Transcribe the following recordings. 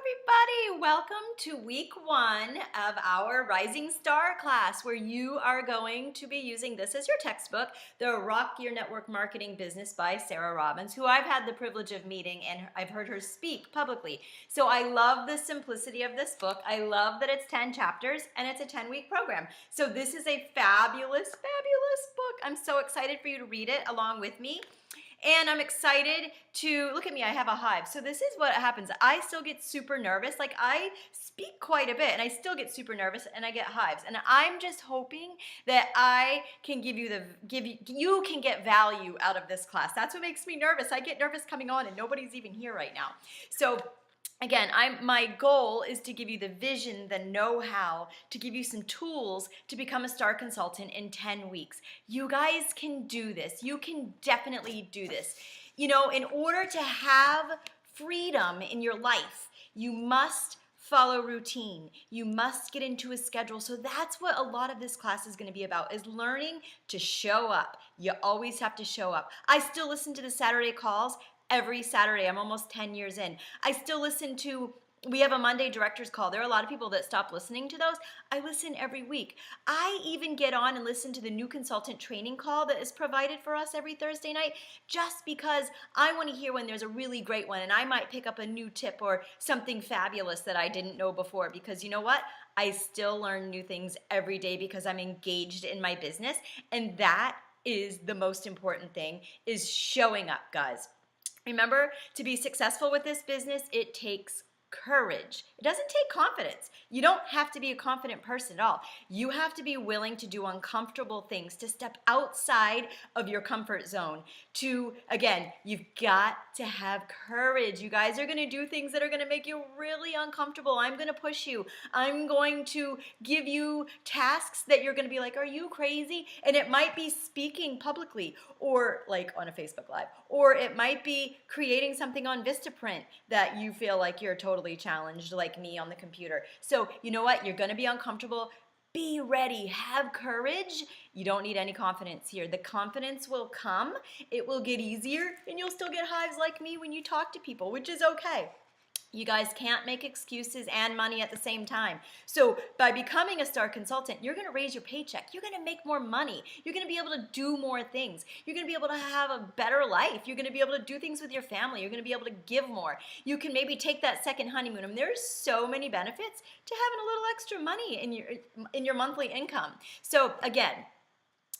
Everybody, welcome to week 1 of our Rising Star class, where you are going to be using this as your textbook, The Rock Your Network Marketing Business by Sarah Robbins, who I've had the privilege of meeting and I've heard her speak publicly. So I love the simplicity of this book. I love that it's 10 chapters and it's a 10-week program. So this is a fabulous, fabulous book. I'm so excited for you to read it along with me. And I'm excited to, look at me, I have a hive. So this is what happens. I still get super nervous. Like, I speak quite a bit and I still get super nervous and I get hives. And I'm just hoping that I can you can get value out of this class. That's what makes me nervous. I get nervous coming on and nobody's even here right now. So again, my goal is to give you the vision, the know-how, to give you some tools to become a star consultant in 10 weeks. You guys can do this. You can definitely do this. You know, in order to have freedom in your life, you must follow routine. You must get into a schedule. So that's what a lot of this class is going to be about, is learning to show up. You always have to show up. I still listen to the Saturday calls every Saturday. I'm almost 10 years in. I still listen to, we have a Monday director's call. There are a lot of people that stop listening to those. I listen every week. I even get on and listen to the new consultant training call that is provided for us every Thursday night, just because I want to hear when there's a really great one and I might pick up a new tip or something fabulous that I didn't know before, because you know what? I still learn new things every day because I'm engaged in my business, and that is the most important thing, is showing up, guys. Remember, to be successful with this business, it takes courage. It doesn't take confidence. You don't have to be a confident person at all. You have to be willing to do uncomfortable things, to step outside of your comfort zone, to, again, you've got to have courage. You guys are going to do things that are going to make you really uncomfortable. I'm going to push you. I'm going to give you tasks that you're going to be like, are you crazy? And it might be speaking publicly, or like on a Facebook Live, or it might be creating something on Vistaprint that you feel like you're totally challenged, like me on the computer. So you know what? You're going to be uncomfortable. Be ready. Have courage. You don't need any confidence here. The confidence will come. It will get easier, and you'll still get hives like me when you talk to people, which is okay. You guys can't make excuses and money at the same time. So by becoming a star consultant, you're going to raise your paycheck. You're going to make more money. You're going to be able to do more things. You're going to be able to have a better life. You're going to be able to do things with your family. You're going to be able to give more. You can maybe take that second honeymoon. I mean, there's so many benefits to having a little extra money in your monthly income. So again,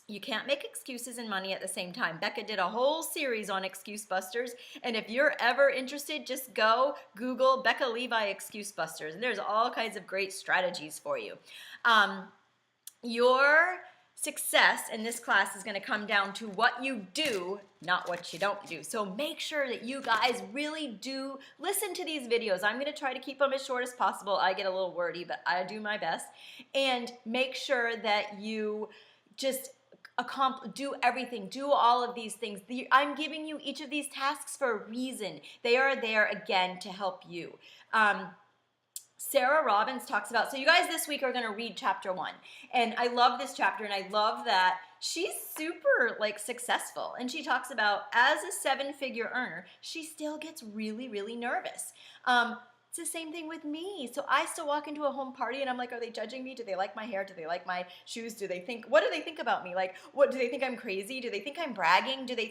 you can't make excuses and money at the same time. Becca did a whole series on Excuse Busters, and if you're ever interested, just go Google Becca Levi Excuse Busters, and there's all kinds of great strategies for you. Your success in this class is going to come down to what you do, not what you don't do. So make sure that you guys really do listen to these videos. I'm going to try to keep them as short as possible. I get a little wordy, but I do my best. And make sure that you just do everything, do all of these things. I'm giving you each of these tasks for a reason. They are there, again, to help you. Sarah Robbins talks about, so you guys this week are going to read chapter 1. And I love this chapter, and I love that she's super successful. And she talks about, as a 7-figure earner, she still gets really, really nervous. It's the same thing with me. So I still walk into a home party and I'm like, are they judging me? Do they like my hair? Do they like my shoes? What do they think about me? Like, what do they think? I'm crazy? Do they think I'm bragging? What do they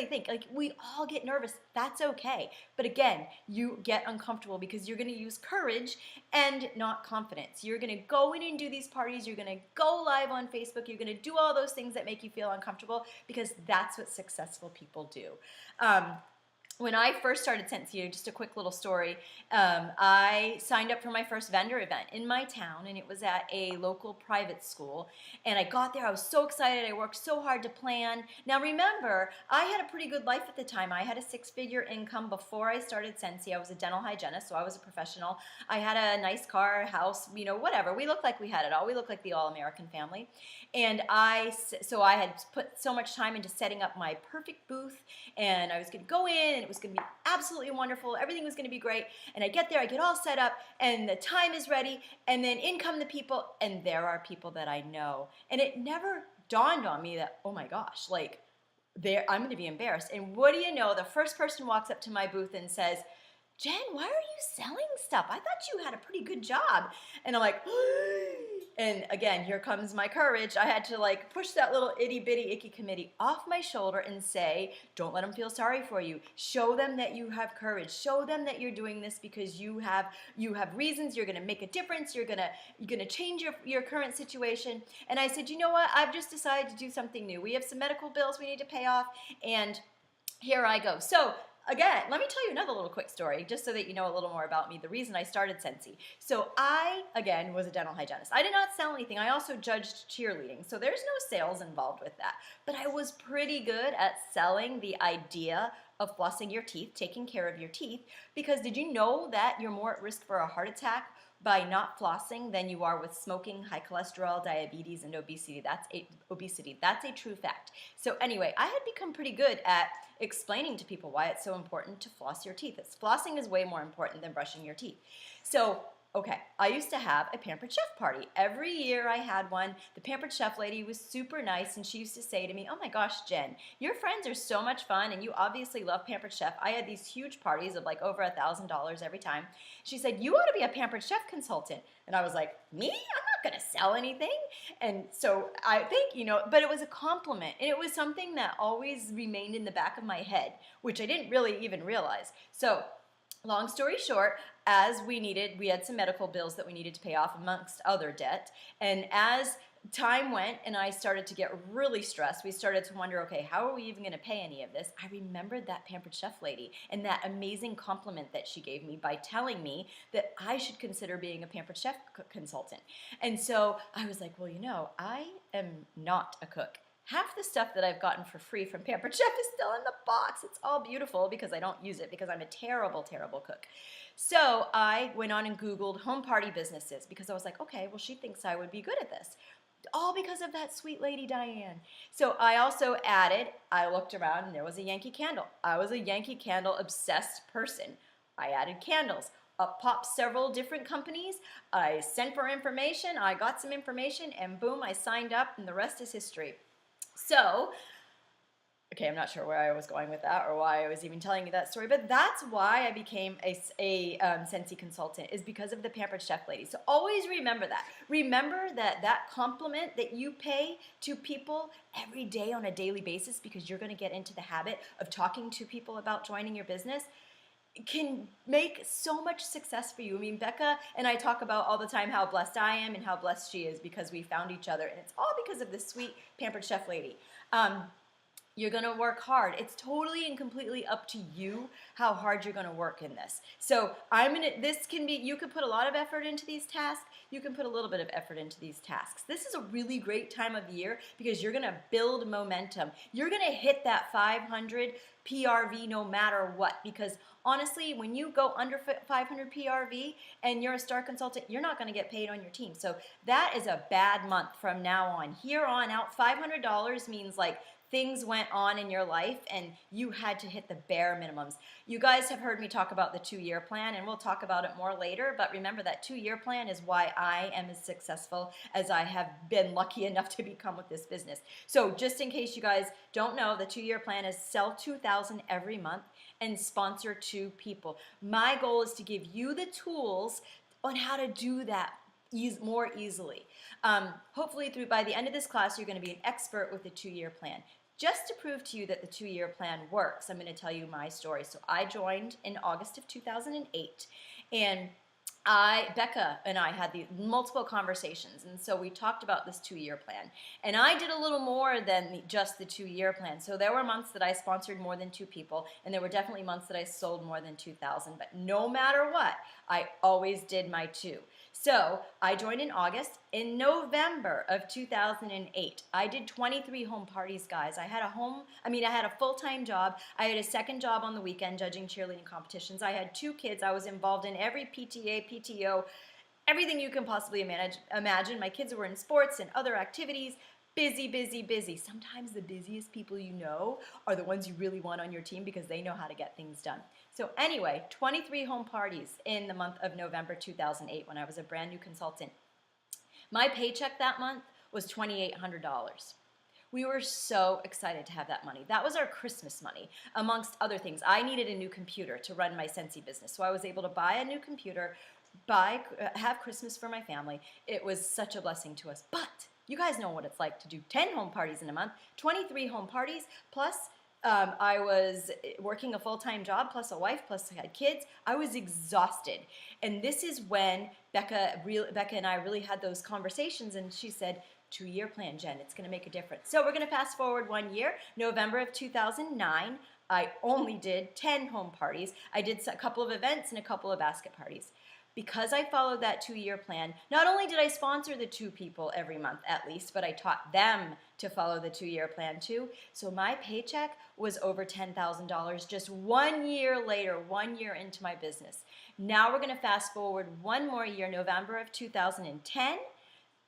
think? Like, we all get nervous. That's okay. But again, you get uncomfortable because you're going to use courage and not confidence. You're going to go in and do these parties. You're going to go live on Facebook. You're going to do all those things that make you feel uncomfortable, because that's what successful people do. When I first started Senseo, just a quick little story, I signed up for my first vendor event in my town, and it was at a local private school. And I got there, I was so excited, I worked so hard to plan. Now remember, I had a pretty good life at the time. I had a 6-figure income before I started Senseo. I was a dental hygienist, so I was a professional. I had a nice car, house, whatever. We looked like we had it all. We looked like the all-American family. And so I had put so much time into setting up my perfect booth, and I was going to go in, and it was going to be absolutely wonderful. Everything was going to be great. And I get there, I get all set up, and the time is ready, and then in come the people, and there are people that I know. And it never dawned on me that, oh my gosh, I'm going to be embarrassed. And what do you know? The first person walks up to my booth and says, Jen, why are you selling stuff? I thought you had a pretty good job. And I'm like, and again, here comes my courage. I had to like push that little itty bitty icky committee off my shoulder and say, don't let them feel sorry for you. Show them that you have courage. Show them that you're doing this because you have reasons. You're going to make a difference. You're going to change your current situation. And I said, you know what? I've just decided to do something new. We have some medical bills we need to pay off, and here I go. So again, let me tell you another little quick story, just so that you know a little more about me, the reason I started Scentsy. So I, again, was a dental hygienist. I did not sell anything. I also judged cheerleading. So there's no sales involved with that. But I was pretty good at selling the idea of flossing your teeth, taking care of your teeth, because did you know that you're more at risk for a heart attack by not flossing than you are with smoking, high cholesterol, diabetes, and obesity? That's a true fact. So anyway, I had become pretty good at explaining to people why it's so important to floss your teeth. Flossing is way more important than brushing your teeth. So, okay, I used to have a Pampered Chef party. Every year I had one. The Pampered Chef lady was super nice, and she used to say to me, oh my gosh, Jen, your friends are so much fun, and you obviously love Pampered Chef. I had these huge parties of like over $1,000 every time. She said, you ought to be a Pampered Chef consultant. And I was like, me? I'm not going to sell anything. And so I think, but it was a compliment. And it was something that always remained in the back of my head, which I didn't really even realize. So long story short, as we had some medical bills that we needed to pay off amongst other debt. And as time went and I started to get really stressed, we started to wonder, okay, how are we even going to pay any of this? I remembered that Pampered Chef lady and that amazing compliment that she gave me by telling me that I should consider being a Pampered Chef consultant. And so I was like, well, I am not a cook. Half the stuff that I've gotten for free from Pampered Chef is still in the box. It's all beautiful because I don't use it because I'm a terrible, terrible cook. So I went on and Googled home party businesses because I was like, okay, well, she thinks I would be good at this. All because of that sweet lady, Diane. So I also I looked around and there was a Yankee Candle. I was a Yankee Candle obsessed person. I added candles. Up popped several different companies. I sent for information. I got some information and boom, I signed up and the rest is history. So, okay, I'm not sure where I was going with that or why I was even telling you that story, but that's why I became a Scentsy consultant, is because of the Pampered Chef lady. So always remember that. Remember that compliment that you pay to people every day on a daily basis, because you're going to get into the habit of talking to people about joining your business, can make so much success for you. I mean, Becca and I talk about all the time how blessed I am and how blessed she is because we found each other, and it's all because of this sweet Pampered Chef lady. You're going to work hard. It's totally and completely up to you how hard you're going to work in this. So you can put a lot of effort into these tasks. You can put a little bit of effort into these tasks. This is a really great time of the year because you're going to build momentum. You're going to hit that 500 PRV no matter what, because honestly, when you go under 500 PRV and you're a star consultant, you're not going to get paid on your team. So that is a bad month from now on. Here on out, $500 means like things went on in your life and you had to hit the bare minimums. You guys have heard me talk about the 2-year plan, and we'll talk about it more later, but remember that 2-year plan is why I am as successful as I have been lucky enough to become with this business. So just in case you guys don't know, the 2-year plan is sell 2,000 every month and sponsor 2 people. My goal is to give you the tools on how to do that more easily. Hopefully by the end of this class, you're going to be an expert with the 2-year plan. Just to prove to you that the 2-year plan works, I'm going to tell you my story. So I joined in August of 2008, and Becca and I had these multiple conversations, and so we talked about this 2-year plan. And I did a little more than just the 2-year plan. So there were months that I sponsored more than 2 people, and there were definitely months that I sold more than 2,000. But no matter what, I always did my 2. So I joined in August. In November of 2008, I did 23 home parties, guys. I had a full-time job. I had a second job on the weekend judging cheerleading competitions. I had 2 kids. I was involved in every PTA, PTO, everything you can possibly imagine. My kids were in sports and other activities. Busy, busy, busy. Sometimes the busiest people you know are the ones you really want on your team because they know how to get things done. So anyway, 23 home parties in the month of November 2008 when I was a brand new consultant. My paycheck that month was $2,800, We were so excited to have that money. That was our Christmas money, amongst other things. I needed a new computer to run my Scentsy business, so I was able to buy a new computer, have Christmas for my family. It was such a blessing to us. But you guys know what it's like to do 10 home parties in a month, 23 home parties, plus I was working a full-time job, plus a wife, plus I had kids. I was exhausted. And this is when Becca and I really had those conversations, and she said, 2-year plan, Jen, it's going to make a difference. So we're going to fast forward 1 year, November of 2009. I only did 10 home parties. I did a couple of events and a couple of basket parties. Because I followed that 2-year plan, not only did I sponsor the 2 people every month at least, but I taught them to follow the 2-year plan too. So my paycheck was over $10,000 just 1 year later, 1 year into my business. Now we're gonna fast forward 1 more year, November of 2010.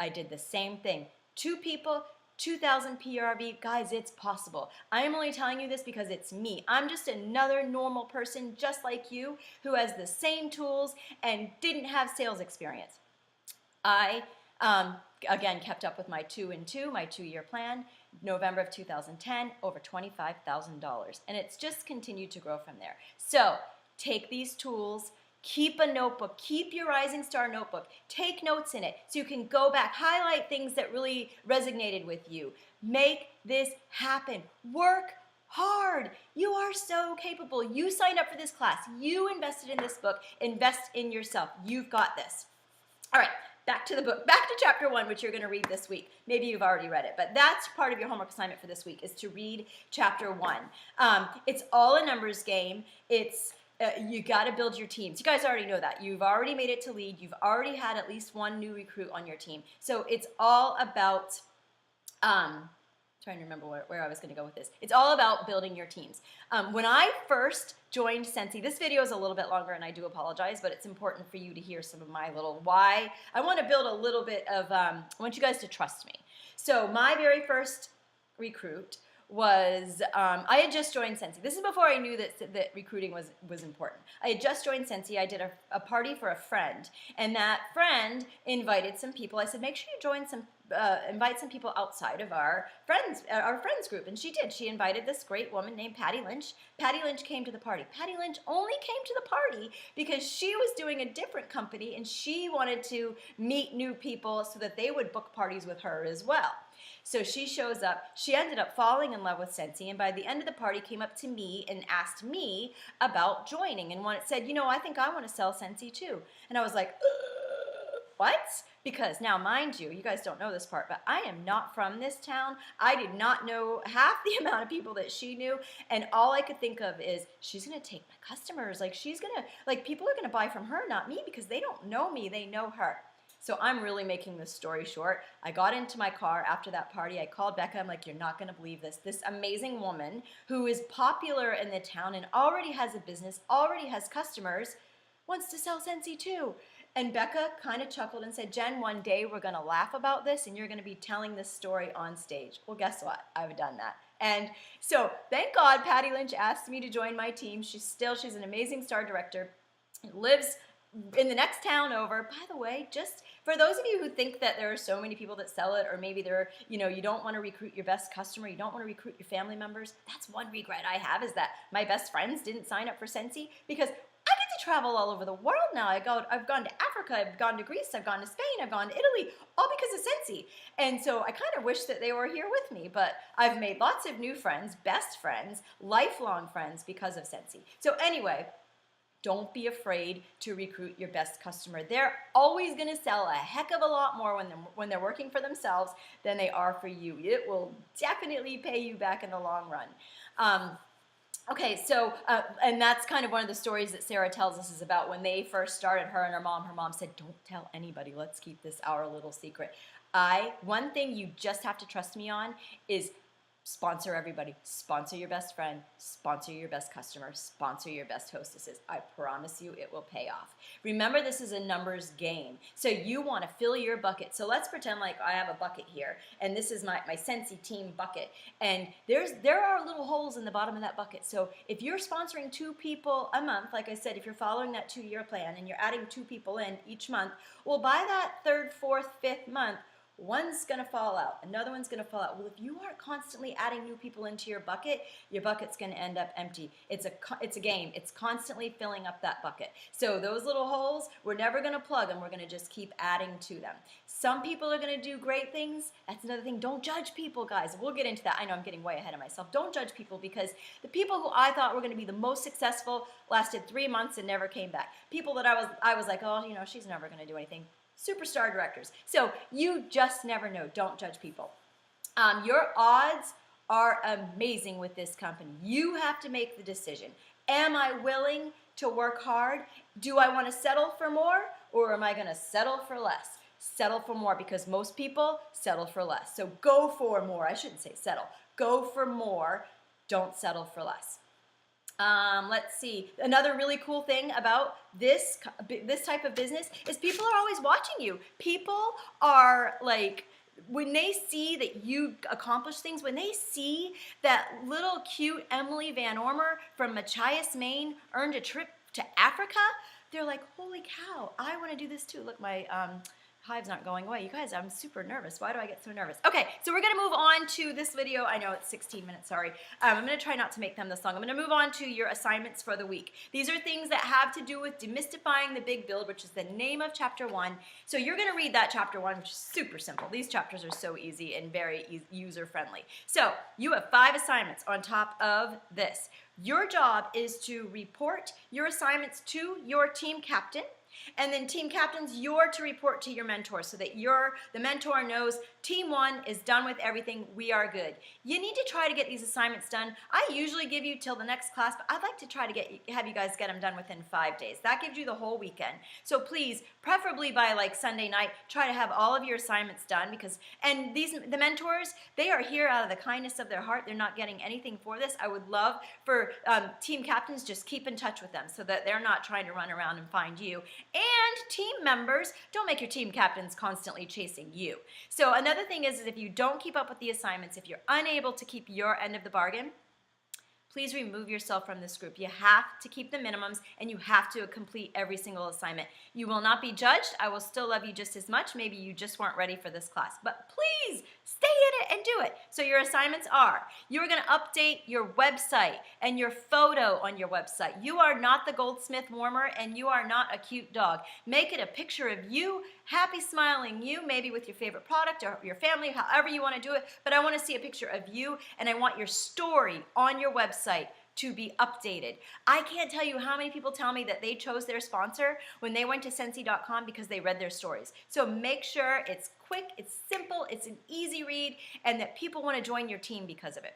I did the same thing. 2 people, 2,000 PRV. Guys, it's possible. I am only telling you this because it's me. I'm just another normal person just like you who has the same tools and didn't have sales experience. I, again, kept up with my 2 and 2, my 2-year plan. November of 2010, over $25,000. And it's just continued to grow from there. So take these tools. Keep a notebook. Keep your Rising Star notebook. Take notes in it so you can go back, highlight things that really resonated with you. Make this happen. Work hard. You are so capable. You signed up for this class. You invested in this book. Invest in yourself. You've got this. All right, back to the book. Back to chapter 1, which you're going to read this week. Maybe you've already read it, but that's part of your homework assignment for this week is to read chapter 1. It's all a numbers game. You got to build your teams. You guys already know that. You've already made it to lead. You've already had at least 1 new recruit on your team. So it's all about, trying to remember where I was going to go with this. It's all about building your teams. When I first joined Scentsy, this video is a little bit longer and I do apologize, but it's important for you to hear some of my little why. I want to build a little bit of, I want you guys to trust me. So my very first recruit was, I had just joined Scentsy. This is before I knew that recruiting was important. I had just joined Scentsy. I did a party for a friend, and that friend invited some people. I said, make sure you invite some people outside of our friends group, and she did. She invited this great woman named Patty Lynch. Patty Lynch came to the party. Patty Lynch only came to the party because she was doing a different company, and she wanted to meet new people so that they would book parties with her as well. So she shows up. She ended up falling in love with Scentsy, and by the end of the party came up to me and asked me about joining and said, you know, I think I want to sell Scentsy too. And I was like, what? Because now, mind you, you guys don't know this part, but I am not from this town. I did not know half the amount of people that she knew, and all I could think of is she's going to take my customers. Like, people are going to buy from her, not me, because they don't know me. They know her. So I'm really making this story short. I got into my car after that party. I called Becca. I'm like, you're not going to believe this. This amazing woman who is popular in the town and already has a business, already has customers, wants to sell Scentsy too. And Becca kind of chuckled and said, Jen, one day we're going to laugh about this and you're going to be telling this story on stage. Well, guess what? I've done that. And so thank God Patty Lynch asked me to join my team. She's an amazing star director, lives in the next town over. By the way, just for those of you who think that there are so many people that sell it, or maybe you don't want to recruit your best customer, you don't want to recruit your family members, that's one regret I have, is that my best friends didn't sign up for Scentsy, because I get to travel all over the world now. I've gone to Africa, I've gone to Greece, I've gone to Spain, I've gone to Italy, all because of Scentsy. And so I kind of wish that they were here with me, but I've made lots of new friends, best friends, lifelong friends because of Scentsy. So anyway, don't be afraid to recruit your best customer. They're always going to sell a heck of a lot more when they're working for themselves than they are for you. It will definitely pay you back in the long run. Okay, so, and that's kind of one of the stories that Sarah tells us is about when they first started, her and her mom. Her mom said, don't tell anybody. Let's keep this our little secret. One thing you just have to trust me on is sponsor everybody. Sponsor your best friend. Sponsor your best customer. Sponsor your best hostesses. I promise you it will pay off. Remember, this is a numbers game. So you want to fill your bucket. So let's pretend like I have a bucket here, and this is my Scentsy team bucket. And there are little holes in the bottom of that bucket. So if you're sponsoring 2 people a month, like I said, if you're following that 2-year plan and you're adding 2 people in each month, well, by that 3rd, 4th, 5th month, one's going to fall out, another one's going to fall out. Well, if you are constantly adding new people into your bucket's going to end up empty. It's a game. It's constantly filling up that bucket. So those little holes, we're never going to plug them. We're going to just keep adding to them. Some people are going to do great things. That's another thing. Don't judge people, guys. We'll get into that. I know I'm getting way ahead of myself. Don't judge people, because the people who I thought were going to be the most successful lasted 3 months and never came back. People that I was like, oh, she's never going to do anything. Superstar directors. So you just never know. Don't judge people. Your odds are amazing with this company. You have to make the decision. Am I willing to work hard? Do I want to settle for more, or am I going to settle for less? Settle for more, because most people settle for less. So go for more. I shouldn't say settle. Go for more. Don't settle for less. Let's see. Another really cool thing about this type of business is people are always watching you. People are like, when they see that you accomplish things, when they see that little cute Emily Van Ormer from Machias, Maine earned a trip to Africa, they're like, holy cow, I want to do this too. Look, my hive's not going away. You guys, I'm super nervous. Why do I get so nervous? Okay, so we're going to move on to this video. I know it's 16 minutes, sorry. I'm going to try not to make them this long. I'm going to move on to your assignments for the week. These are things that have to do with demystifying the big build, which is the name of chapter 1. So you're going to read that chapter 1, which is super simple. These chapters are so easy and very user-friendly. So you have 5 assignments on top of this. Your job is to report your assignments to your team captain. And then team captains, you're to report to your mentor so that the mentor knows team 1 is done with everything. We are good. You need to try to get these assignments done. I usually give you till the next class, but I'd like to try to have you guys get them done within 5 days. That gives you the whole weekend. So please, preferably by like Sunday night, try to have all of your assignments done, because the mentors, they are here out of the kindness of their heart. They're not getting anything for this. I would love for team captains, just keep in touch with them so that they're not trying to run around and find you. And team members, don't make your team captains constantly chasing you. So another thing is if you don't keep up with the assignments, if you're unable to keep your end of the bargain, please remove yourself from this group. You have to keep the minimums, and you have to complete every single assignment. You will not be judged. I will still love you just as much. Maybe you just weren't ready for this class, but please stay in it and do it. So your assignments are, you're going to update your website and your photo on your website. You are not the Goldsmith Warmer, and you are not a cute dog. Make it a picture of you, happy smiling you, maybe with your favorite product or your family, however you want to do it, but I want to see a picture of you, and I want your story on your website to be updated. I can't tell you how many people tell me that they chose their sponsor when they went to Scentsy.com because they read their stories. So make sure it's quick, it's simple, it's an easy read, and that people want to join your team because of it.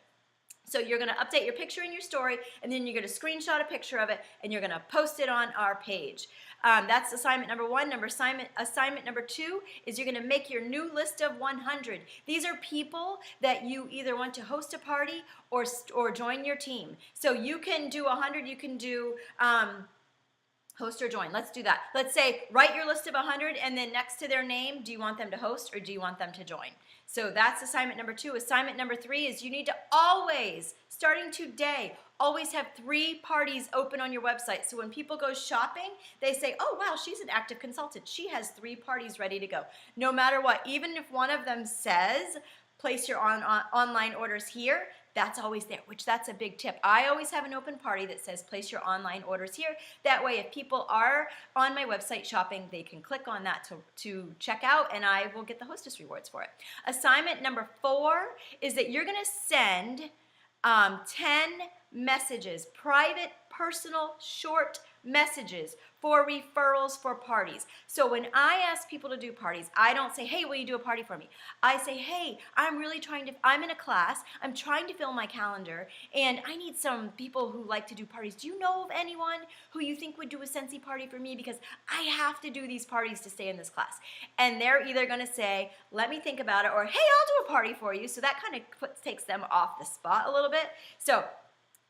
So you're going to update your picture in your story, and then you're going to screenshot a picture of it, and you're going to post it on our page. That's assignment number 1. Assignment number 2 is you're going to make your new list of 100. These are people that you either want to host a party or join your team. So you can do 100. You can do host or join. Let's do that. Let's say write your list of 100, and then next to their name, do you want them to host or do you want them to join? So that's assignment number 2. Assignment number 3 is you need to always, starting today, always have 3 parties open on your website. So when people go shopping, they say, oh, wow, she's an active consultant. She has 3 parties ready to go. No matter what, even if one of them says, place your online orders here, that's always there, which that's a big tip. I always have an open party that says place your online orders here. That way, if people are on my website shopping, they can click on that to check out, and I will get the hostess rewards for it. Assignment number 4 is that you're going to send 10 messages, private, personal, short messages for referrals for parties. So when I ask people to do parties, I don't say, hey, will you do a party for me? I say, hey, I'm in a class, I'm trying to fill my calendar, and I need some people who like to do parties. Do you know of anyone who you think would do a Scentsy party for me? Because I have to do these parties to stay in this class. And they're either going to say, let me think about it, or hey, I'll do a party for you. So that kind of takes them off the spot a little bit. So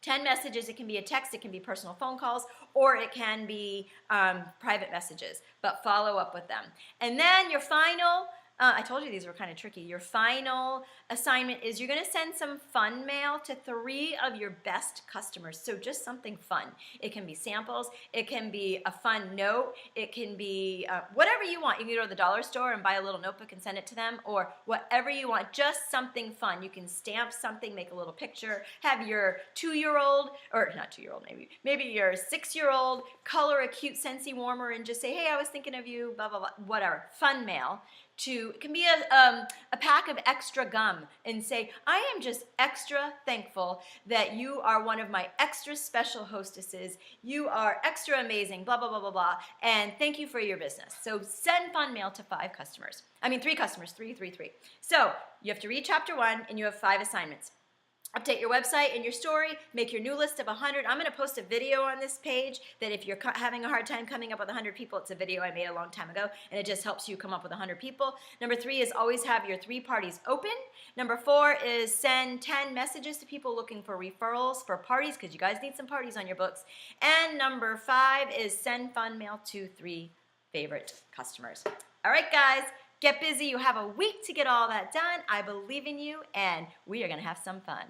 10 messages, it can be a text, it can be personal phone calls, or it can be private messages, but follow up with them. And then your final I told you these were kind of tricky. Your final assignment is you're going to send some fun mail to 3 of your best customers. So just something fun. It can be samples. It can be a fun note. It can be whatever you want. You can go to the dollar store and buy a little notebook and send it to them, or whatever you want. Just something fun. You can stamp something, make a little picture, have your 2-year-old, or not 2-year-old maybe your 6-year-old color a cute Scentsy warmer and just say, hey, I was thinking of you, blah, blah, blah, whatever. Fun mail. It can be a pack of extra gum and say, I am just extra thankful that you are one of my extra special hostesses. You are extra amazing, blah, blah, blah, blah, blah, and thank you for your business. So send fun mail to 3 customers, 3. So you have to read chapter 1 and you have 5 assignments. Update your website and your story, make your new list of 100. I'm going to post a video on this page that if you're having a hard time coming up with 100 people, it's a video I made a long time ago, and it just helps you come up with 100 people. Number 3 is always have your 3 parties open. Number 4 is send 10 messages to people looking for referrals for parties, because you guys need some parties on your books. And number 5 is send fun mail to 3 favorite customers. All right, guys. Get busy. You have a week to get all that done. I believe in you, and we are going to have some fun.